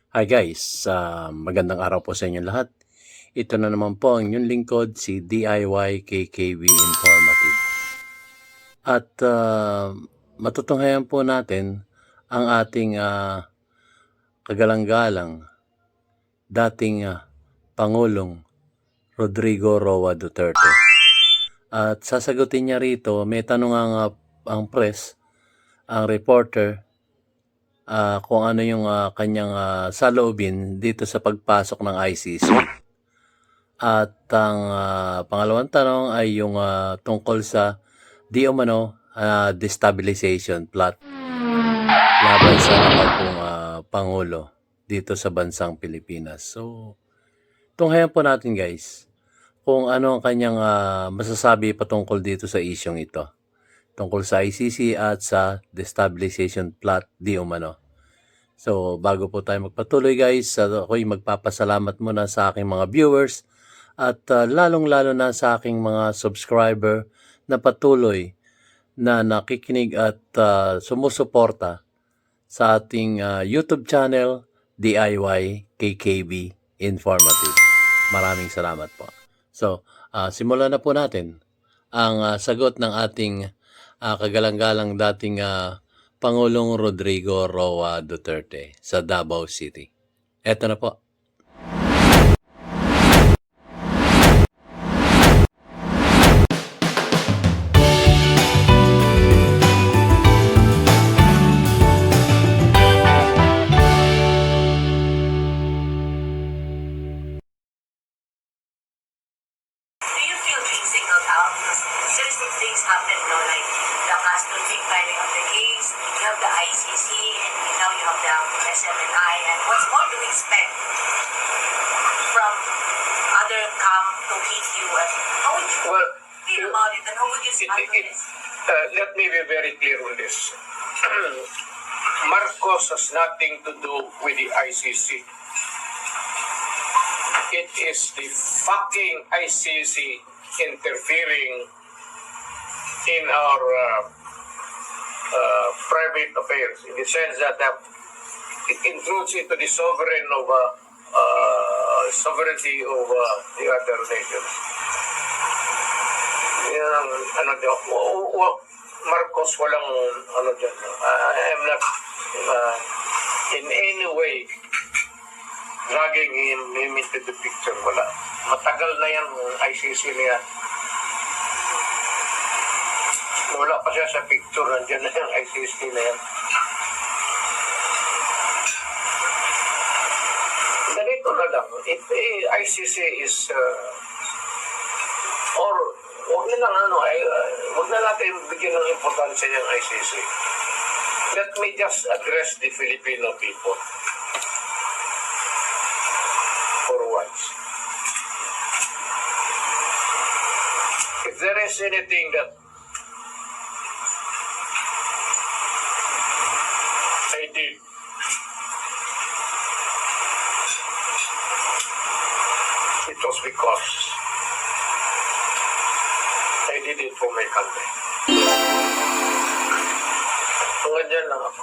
Hi guys, magandang araw po sa inyong lahat. Ito na naman po ang inyong lingkod, si DIY KKB Informative. At matutunghayan po natin ang ating kagalang-galang dating Pangulong Rodrigo Roa Duterte. At sasagutin niya rito, may tanong ang press, ang reporter, kung ano yung kanyang saloobin dito sa pagpasok ng ICC. At ang pangalawang tanong ay yung tungkol sa di umano destabilization plot laban sa nakapong Pangulo dito sa bansang Pilipinas. So, tunghayan po natin guys kung ano ang kanyang masasabi patungkol dito sa isyong ito. Tungkol sa ICC at sa destabilization plot di umano. So, bago po tayo magpatuloy guys, ako'y magpapasalamat muna sa aking mga viewers at lalong-lalo na sa aking mga subscriber na patuloy na nakikinig at sumusuporta sa ating YouTube channel, DIY KKB Informative. Maraming salamat po. So, simulan na po natin ang sagot ng ating kagalang-galang dating Pangulong Rodrigo Roa Duterte sa Davao City. Eto na po. Do you feel being singled out? Because seriously, things happen, like the custody filing of the case, you have the ICC, and now you have the SMNI, and what's more do we expect from other camp to hit you? And how would you feel about it, and how would you handle this? Let me be very clear on this. Marcos has nothing to do with the ICC. It is the fucking ICC interfering in our private affairs, in the sense that it intrudes into the sovereignty of the other nations. Marcos, walang ano dyan. I am not in any way dragging him into the picture. Wala. Matagal na yan, ICC na yan. Wala pa siya sa picture. Nandiyan na yung ICC na yan. Ganito na lang. If ICC is or huwag na natin bigyan ng importansya yung ICC. Let me just address the Filipino people for once. If there is anything that I did it was because I did it for my country. Ganyan lang ako.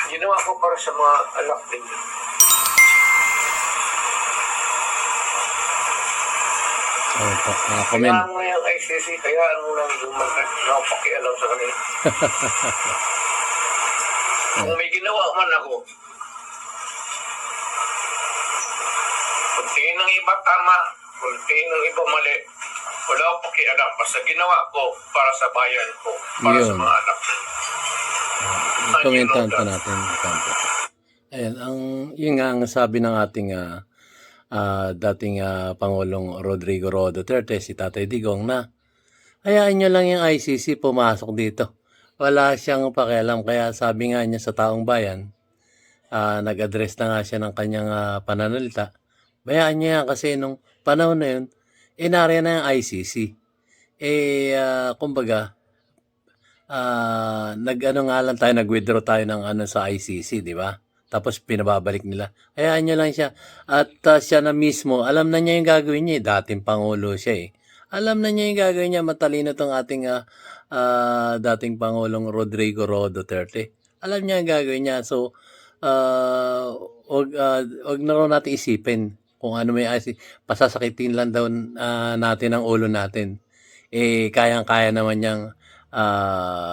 Ginawa ko para sa mga anak ninyo. Kayaan mo yung ICC, kayaan mo lang pakialam sa kanila. Kung may ginawa man ako, kung tingin ng iba tama, kung tingin ng iba mali, wala akong pakialam. Basta ginawa ko para sa bayan ko, para sa mga anak ko. Komentahan pa natin. Ayan, yun nga ang sabi ng ating dating Pangulong Rodrigo Roa Duterte, si Tatay Digong, na hayaan nyo lang yung ICC pumasok dito. Wala siyang pakialam. Kaya sabi nga niya sa taong bayan, nag-address na nga siya ng kanyang pananalita. Bayaan niya yan kasi nung panahon na yun, inarya na yung ICC. Kumbaga, nag-withdraw tayo ng sa ICC, di ba? Tapos pinababalik nila. Hayaan nyo lang siya. At siya na mismo, alam na niya yung gagawin niya. Dating Pangulo siya eh. Alam na niya yung gagawin niya. Matalino tong ating dating Pangulong Rodrigo Roa Duterte. Alam niya ang gagawin niya. So, wag na raw natin isipin kung ano may pasasakitin lang daw natin ang ulo natin. Kayang-kaya naman niyang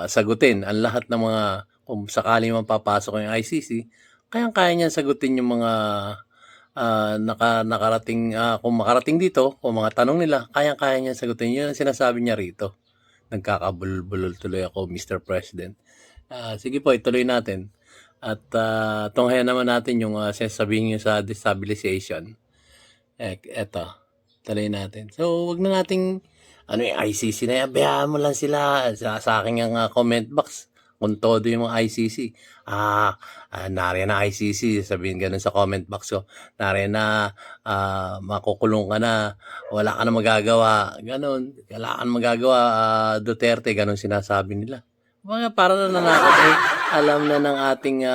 sagutin ang lahat ng mga, kung sakaling mapapasok yung ICC, kayang-kaya niyang sagutin yung mga nakarating, kung makarating dito, kung mga tanong nila, kayang-kaya niyang sagutin. Yun ang sinasabi niya rito. Nagkakabulol-bulol tuloy ako, Mr. President. Sige po, ituloy natin. At tunghayan naman natin yung sasabihin niyo sa destabilization. Eto, tuloy natin. So, wag na nating, yung ICC na yan, bayaan mo lang sila. Sa akin yung comment box, kung todo yung mga ICC. Nariyan na ICC, sabihin ganun sa comment box ko. Nariyan na, makukulong ka na, wala ka na magagawa, ganun. Wala ka na magagawa, Duterte, ganun sinasabi nila. Mga para na nanakot alam na ng ating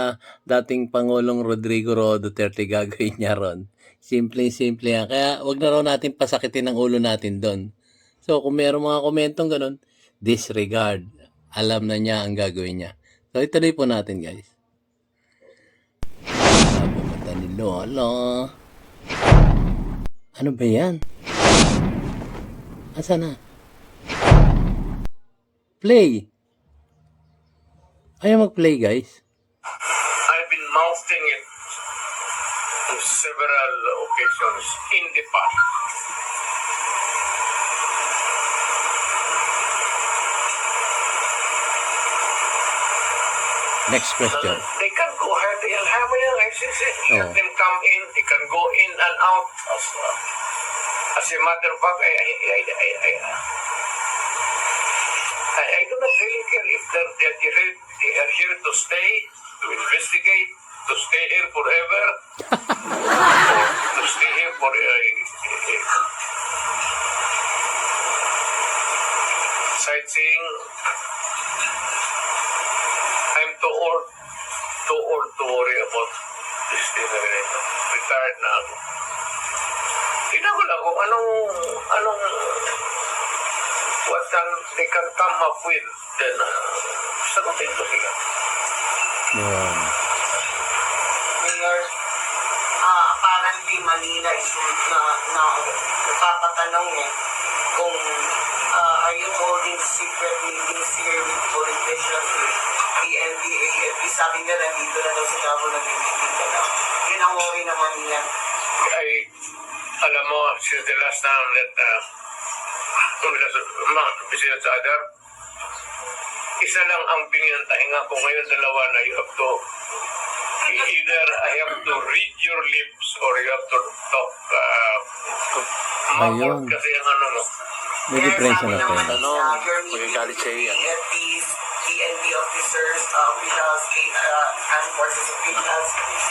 dating Pangulong Rodrigo Roa Duterte gagawin niya ron. Simple-simple yan. Kaya wag na raw natin pasakitin ang ulo natin doon. So kung mayroong mga komentong ganun, disregard. Alam na niya ang gagawin niya. So ituloy po natin, guys. Pumunta ni Lolo. Ano ba yan? Asa na? Play! Ayaw mag-play, guys. I've been mouthing it on several occasions in the past. Next question. They can go ahead and have yung ICC. Let Oh. them come in. They can go in and out. As a matter of fact, I do not really care if they are here to stay, to investigate, to stay here forever, or to stay here for sightseeing. I'm too old to worry about this thing. Retired na ako. Tingnan ko lang kung anong what they can come up with, then sagutin ko sila. Yan. Mayor, apparently Manila is napapatanong kung are you holding secret meetings here with politicians, with PNP, AFP? Sabi nga nandito na daw sa Davao nag-meeting ka na. Yun ang worry ng Manila. Alam mo, since the last time that bisita sa Adar, isa lang ang bingyan tainga ko ngayon, dalawa na you have to either I have to read your lips or you have to talk Ayun. kasi ang ano mo. May diferensya na tayo. You're meeting with PNPs, PNP officers, with us, armed forces officials,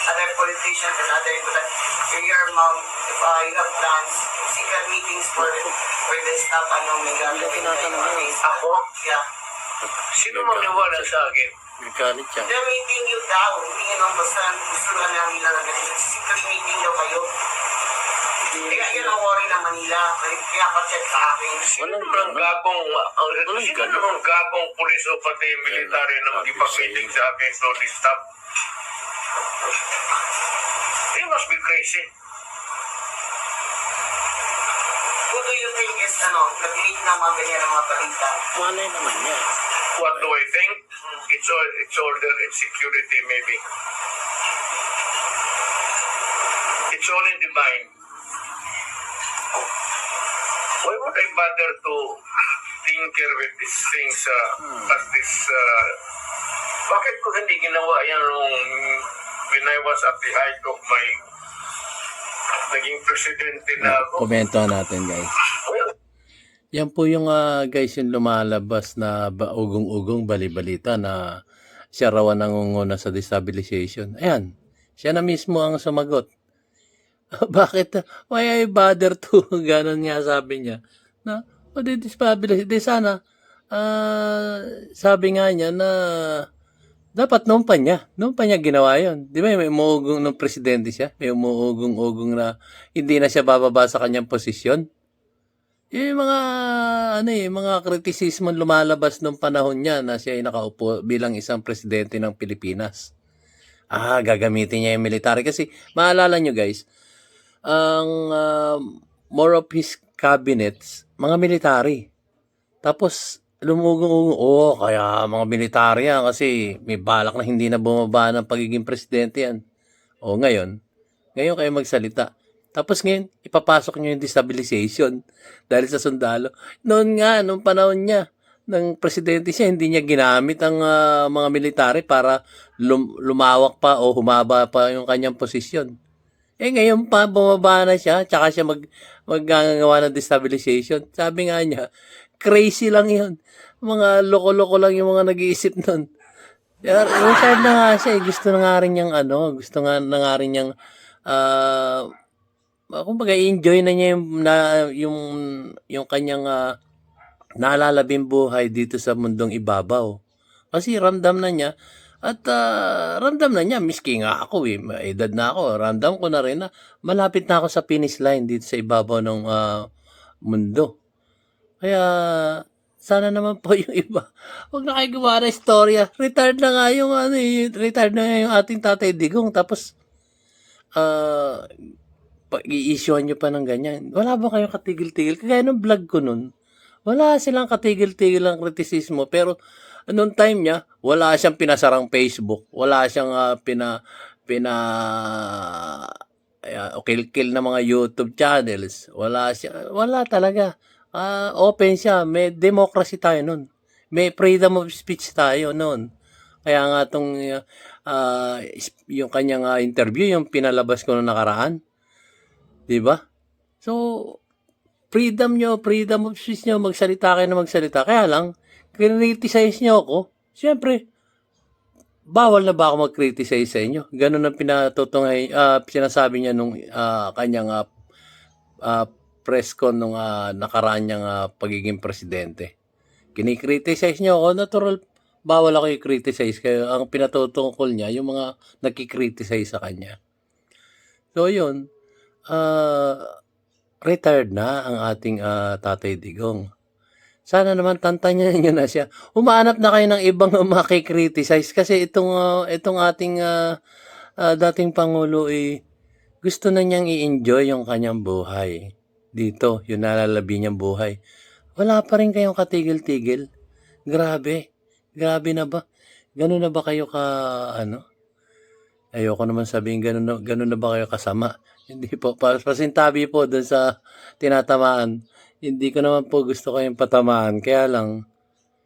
other politicians and other your mom, you have plans, secret meetings for the staff, Ako? Yeah. Sino maniwala sa akin? Nagkalit siya. They're meeting you daw, hindi yun ang basta gusto lang namin lang ganito. Secret meeting daw kayo. Kaya yun ang worry ng Manila, kaya pa-check sa akin. Sino naman gagong pulis o pati military na mag-ipag-meeting sa akin so this stuff? They must be crazy. Who do you think is, nag-leak ng mga ganyan ng mga balita? Malay naman niya. What do I think? It's order and security maybe. It's all in the mind. Why would I bother to tinker with these things as this... bakit ko hindi ginawa yan nung when I was at the height of my naging presidente na ako? Komentuhan natin, guys. Well, Yan po yung guys yung lumalabas na ugong-ugong balibalita na siya raw ang nangunguna sa destabilization. Ayan, siya na mismo ang sumagot. Bakit? Why I bother to? Ganon nga sabi niya. Na, destabilize. Di sana, sabi nga niya na dapat noon pa niya ginawa yun. Di ba may umuugong ng presidente siya? May umuugong-ugong na hindi na siya bababa sa kanyang posisyon. Yung mga mga kritisismo lumalabas nung panahon niya na siya ay nakaupo bilang isang presidente ng Pilipinas. Gagamitin niya yung military kasi maalala nyo guys, ang more of his cabinets, mga military. Tapos lumugong kaya mga military yan kasi may balak na hindi na bumaba ng pagiging presidente yan. Ngayon kayo magsalita. Tapos ngayon, ipapasok niyo yung destabilization dahil sa sundalo. Noong panahon niya, ng presidente siya, hindi niya ginamit ang mga military para lumawak pa o humaba pa yung kanyang posisyon. Ngayon pa, bumaba na siya, tsaka siya maggagawa ng destabilization. Sabi nga niya, crazy lang yun. Mga loko-loko lang yung mga nag-iisip nun. Retired na nga siya, gusto na nga rin niyang gusto nga na nga rin niyang kumbaga enjoy na niya yung kanyang nalalabing buhay dito sa mundong ibabaw. Kasi ramdam na niya at ramdam na niya, miski nga ako may edad na ako, ramdam ko na rin na malapit na ako sa finish line dito sa ibabaw ng mundo. Kaya sana naman po yung iba, huwag na kayo gumawa ng istorya. Retired na nga retired na nga yung ating Tatay Digong. Tapos, i-issuean nyo pa ng ganyan. Wala ba kayong katigil-tigil? Kaya nung vlog ko nun, wala silang katigil-tigil ng kritisismo. Pero, noong time niya, wala siyang pinasarang Facebook. Wala siyang kill na mga YouTube channels. Wala talaga. Open siya. May democracy tayo nun. May freedom of speech tayo nun. Kaya nga yung kanyang interview, yung pinalabas ko noong nakaraan, diba? So, freedom of speech nyo, magsalita kayo na magsalita. Kaya lang, criticize nyo ako. Siyempre, bawal na ba ako mag-criticize sa inyo? Ganun ang sinasabi niya nung kanyang press con nung nakaraan niyang pagiging presidente. Kinikriticize nyo ako, natural, bawal ako i-criticize. Kaya ang pinatutungkol niya, yung mga nagkikriticize sa kanya. So, yun. Retired na ang ating Tatay Digong. Sana naman tantanan nyo na siya. Humahanap na kayo ng ibang makikriticize kasi itong ating dating Pangulo gusto na niyang i-enjoy yung kanyang buhay. Dito, yung nalalabi niyang buhay. Wala pa rin kayong katigil-tigil. Grabe na ba? Ganun na ba kayo ayoko naman sabihin ganun na ba kayo kasama? Hindi po, pasintabi po doon sa tinatamaan. Hindi ko naman po gusto kayong patamaan. Kaya lang,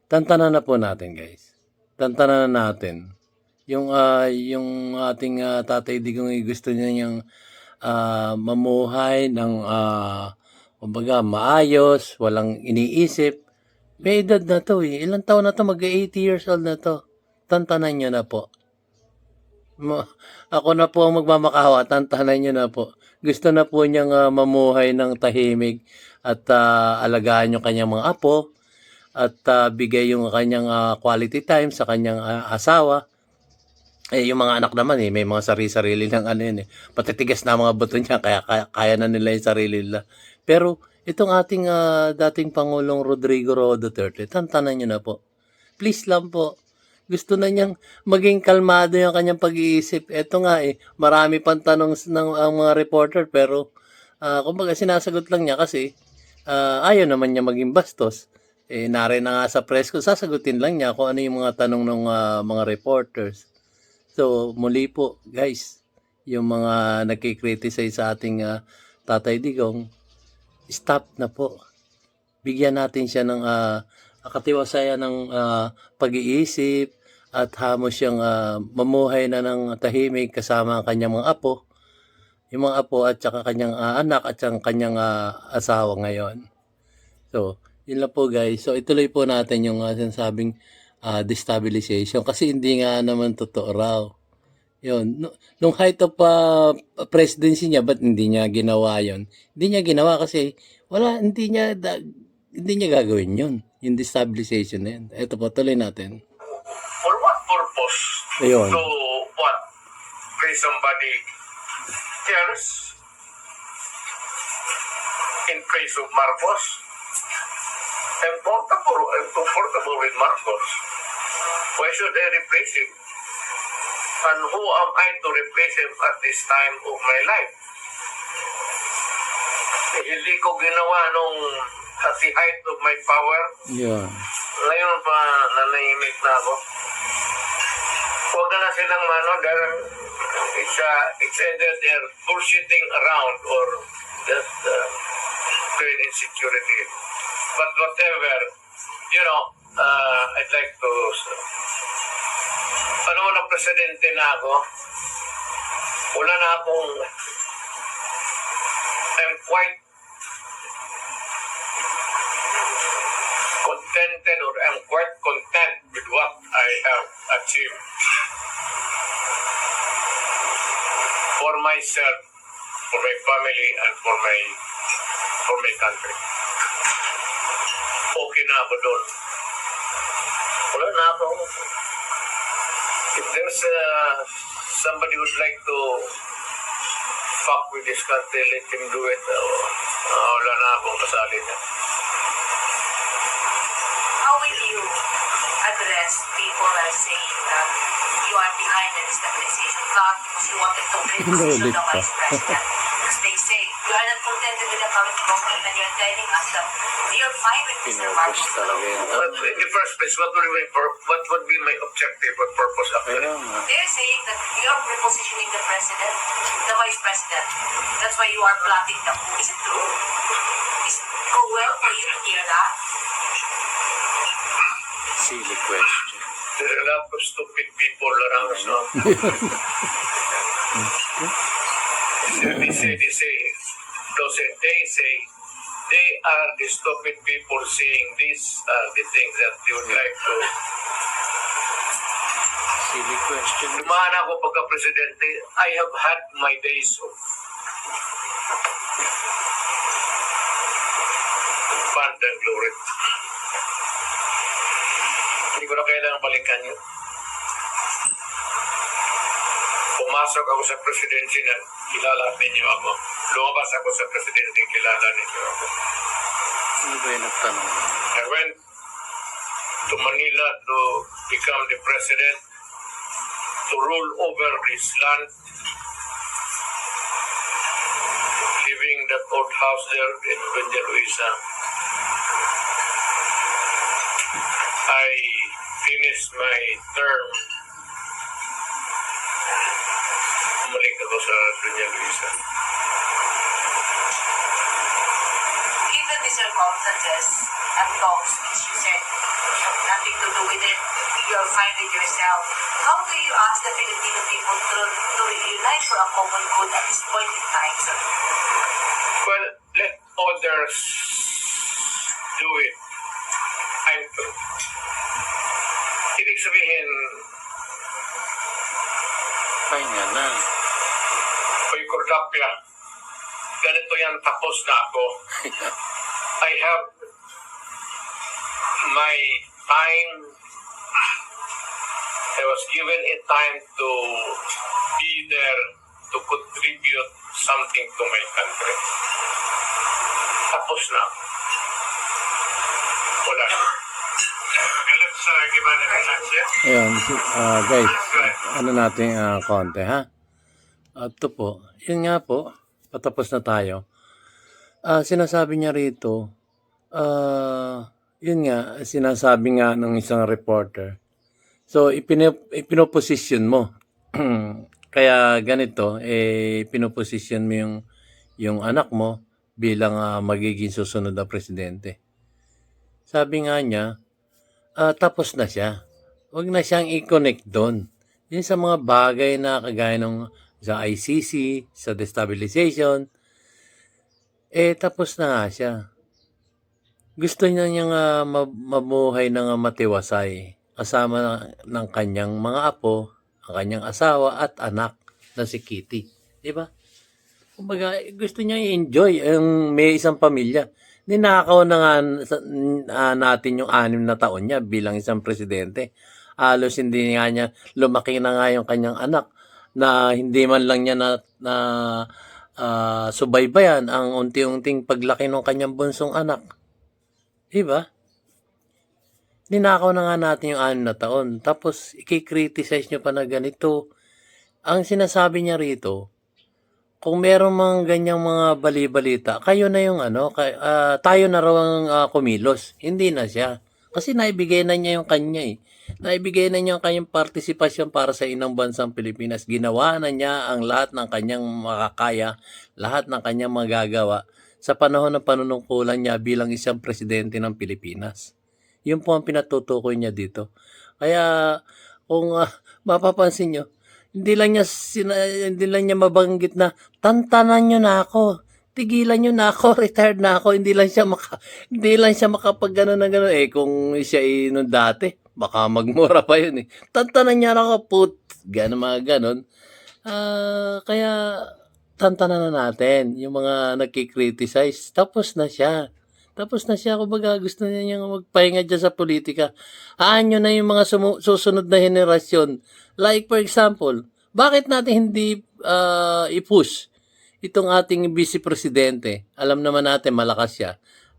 tantanan na po natin guys. Tantanan na natin. Yung ating Tatay Digong gusto niyang mamuhay ng kumbaga maayos, walang iniisip. May edad na to Ilang taon na to? Mag-80 years old na to. Tantanan nyo na po. Ako na po ang magmamakawa, tantanan nyo na po. Gusto na po niyang mamuhay ng tahimik at alagaan yung kanyang mga apo at bigay yung kanyang quality time sa kanyang asawa. Yung mga anak naman may mga sarili-sarili ng patitigas na mga buto niya kaya na nila yung sarili nila. Pero itong ating dating Pangulong Rodrigo Roa Duterte, tantanan nyo na po. Please lang po. Gusto na niyang maging kalmado yung kanyang pag-iisip. Ito nga marami pang tanong ang mga reporter pero kumbaga sinasagot lang niya kasi ayaw naman niya maging bastos. Narin na nga sa press ko, sasagutin lang niya kung ano yung mga tanong ng mga reporters. So, muli po, guys, yung mga nagkikriticize sa ating Tatay Digong, stop na po. Bigyan natin siya ng katiwasayan ng pag-iisip at hamos siyang mamuhay na ng tahimik kasama ang kanyang mga apo. Yung mga apo at saka kanyang anak at saka kanyang asawa ngayon. So, yun lang po guys. So, ituloy po natin yung sinasabing destabilization kasi hindi nga naman totoo raw. Yun. Nung height of presidency niya, ba't hindi niya ginawa yun? Hindi niya ginawa kasi hindi niya gagawin yun. Yung destabilization na yun. Ito po, tuloy natin. For what purpose? Ayun. To what? Pay somebody else? In case of Marcos? I'm comfortable with Marcos. Why should I replace him? And who am I to replace him at this time of my life? Hindi ko ginawa nung at the height of my power. Yeah. Ngayon pa nanahimik na ako. Huwag na silang it's either they're bullshitting around or just plain insecurity. But whatever, I'd like to, na presidente na ako, wala na akong, I'm quite contented or I'm quite content with what I have achieved for myself, for my family, and for my country. Okay na ako doon. Wala na ako. If there's somebody who'd like to fuck with this country, let him do it. Wala na akong kasali niya. How will you address people that are saying that you are behind the destabilization plot because you wanted to bring the position of the vice president? Because they say you are not contented with the current government and you're telling us that you're fine with Mr. Marcos. talaga yun. But in the first place, what would be my objective or purpose after Kaya it? nga. They're saying that you're repositioning the president, the vice president. That's why you are plotting the coup. Is it true? Is it cruel for you to hear that? Silly question. There are a lot of stupid people around us, no? They are the stupid people saying these are the things that they would like to. Silly question. Dumaan ako pagka-presidente, I have had my days of fun and glory. Hindi ko na kailangan balikan yun. Pumasok ako sa presidency na kilala ninyo ako. Lumabas ako sa presidency, kilala ninyo ako. Ano ba yung nagtanong? I went to Manila to become the president, to rule over this land, living that old house there in Doña Luisa. I finished my term. Bumalik ako sa Doña Luisa. Given the circumstances and talks which you said have nothing to do with it, you're fine with yourself, how do you ask the Filipino people to unite for a common good at this point in time, sir? Well, let others do it. I'm through. Ibig sabihin, Pahinga na. Oy, Cordapia, ganito yan, tapos na ako. I have my time. I was given a time to be there to contribute something to my country. Tapos na. Wala. Okay, let's give an answer. Ayun, guys, ano natin konti, ha? Ito po, yun nga po, patapos na tayo. Sinasabi niya rito, yun nga, sinasabi nga ng isang reporter. So, ipinoposition mo. Kaya ganito, pinoposition mo yung anak mo bilang magiging susunod na presidente. Sabi nga niya, tapos na siya. Huwag na siyang i-connect doon. Yun sa mga bagay na kagaya ng sa ICC, sa destabilization, tapos na nga siya. Gusto niya niyang mabuhay ng matiwasay kasama ng kanyang mga apo, ang kanyang asawa at anak na si Kitty. Diba? Kumbaga, gusto niya i-enjoy ang may isang pamilya. Ninakaw na nga natin yung 6 na taon niya bilang isang presidente. Halos hindi nga niya, lumaki na nga yung kanyang anak na hindi man lang niya na subaybayan ang unti-unting paglaki ng kanyang bunsong anak. Diba? ninakaw na nga natin yung 6 na taon. Tapos, i-criticize nyo pa na ganito. Ang sinasabi niya rito, kung meron mga ganyang mga bali-balita, kayo na yung tayo na raw ang kumilos. Hindi na siya. Kasi naibigay na niya yung kanya eh. Naibigay na niya yung kanyang partisipasyon para sa inang bansang Pilipinas. Ginawa na niya ang lahat ng kanyang makakaya, lahat ng kanyang magagawa sa panahon ng panunungkulan niya bilang isang presidente ng Pilipinas. Yun po ang pinatutukoy niya dito. Kaya kung mapapansin nyo, hindi lang niya mabanggit na tantanan nyo na ako. Tigilan nyo na ako, retired na ako. Hindi lang siya makapag gano'n na gano'n. Kung siya nung dati, baka magmura pa yun eh. Tantanan niya na ako, gano'n mga gano'n. Kaya tantanan na natin yung mga nagkikriticize. Tapos na siya. Kumbaga gusto niya niyang magpahinga dyan sa politika. Nyo na yung mga susunod na henerasyon. Like for example, bakit natin hindi i-push itong ating vice presidente? Alam naman natin malakas siya.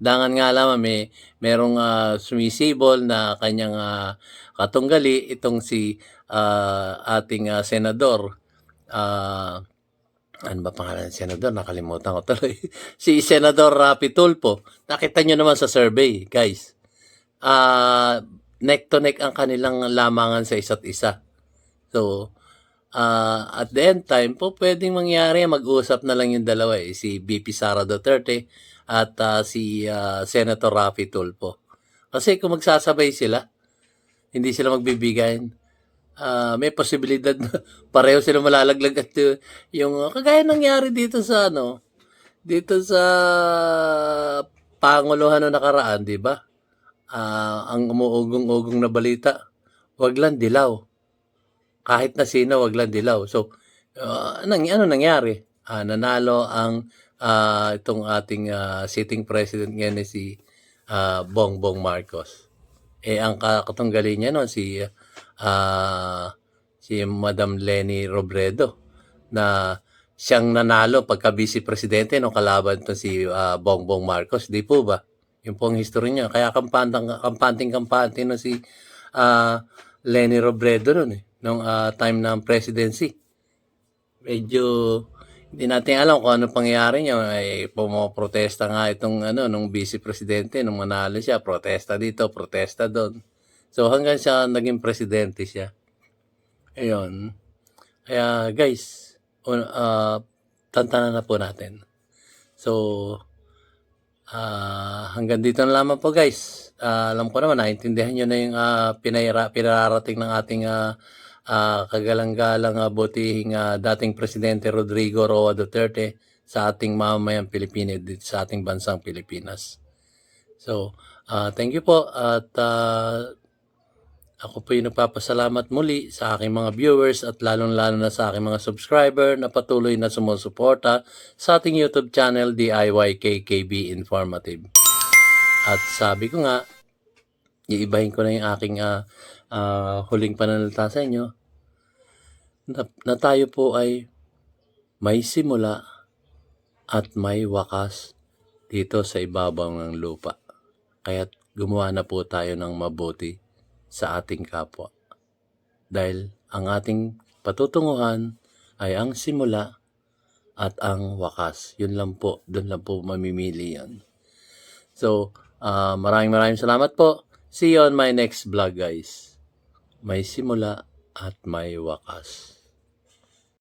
Dangan nga lamang merong sumisibol na kanyang katunggali itong si ating senador. Ano ba pangalan ng senador? Nakalimutan ko tuloy. Si Senador Rapi Tulfo. Nakita nyo naman sa survey, guys. Neck to neck ang kanilang lamangan sa isa't isa. So, at the end time po, pwedeng mangyari, mag-usap na lang yung dalawa si VP Sara Duterte at si Senator Rapi Tulfo. Kasi kung magsasabay sila, hindi sila magbibigayan. May posibilidad na pareho sila malalaglag at yung kagaya nangyari dito sa Panguluhan na nakaraan, di ba? Ang umuugong-ugong na balita, wag lang dilaw. Kahit na sino, wag lang dilaw. So, ano nangyari? Nanalo ang itong ating sitting president ngayon si Bongbong Marcos. Ang katunggali niya noon si Madam Leni Robredo na siyang nanalo pagka vice presidente nung kalaban to si Bongbong Marcos. Di po ba? Yung pong history niya. Kaya kampante no si Leni Robredo noon nung time ng presidency. Medyo hindi natin alam kung ano pangyayari niya. Pumoprotesta nga itong nung vice presidente nung manalo siya, protesta dito, protesta doon. So hanggang siya naging presidente siya. Ayun. Kaya guys, tantanan na po natin. So hanggang dito na lamang po guys. Alam ko naman, naintindihan nyo na yung pinararating ng ating kagalang-galang butihing dating Presidente Rodrigo Roa Duterte sa ating mamamayang Pilipino dito sa ating bansang Pilipinas. So, thank you po at ako po yung nagpapasalamat muli sa aking mga viewers at lalong-lalo na sa aking mga subscriber na patuloy na sumusuporta sa ating YouTube channel DIY-KKB Informative. At sabi ko nga, iibahin ko na yung aking huling pananalita sa inyo na tayo po ay may simula at may wakas dito sa ibabaw ng lupa. Kaya't gumawa na po tayo ng mabuti sa ating kapwa. Dahil ang ating patutunguhan ay ang simula at ang wakas. Yun lang po, doon lang po mamimili yan. So, maraming salamat po. See you on my next vlog guys. May simula at may wakas.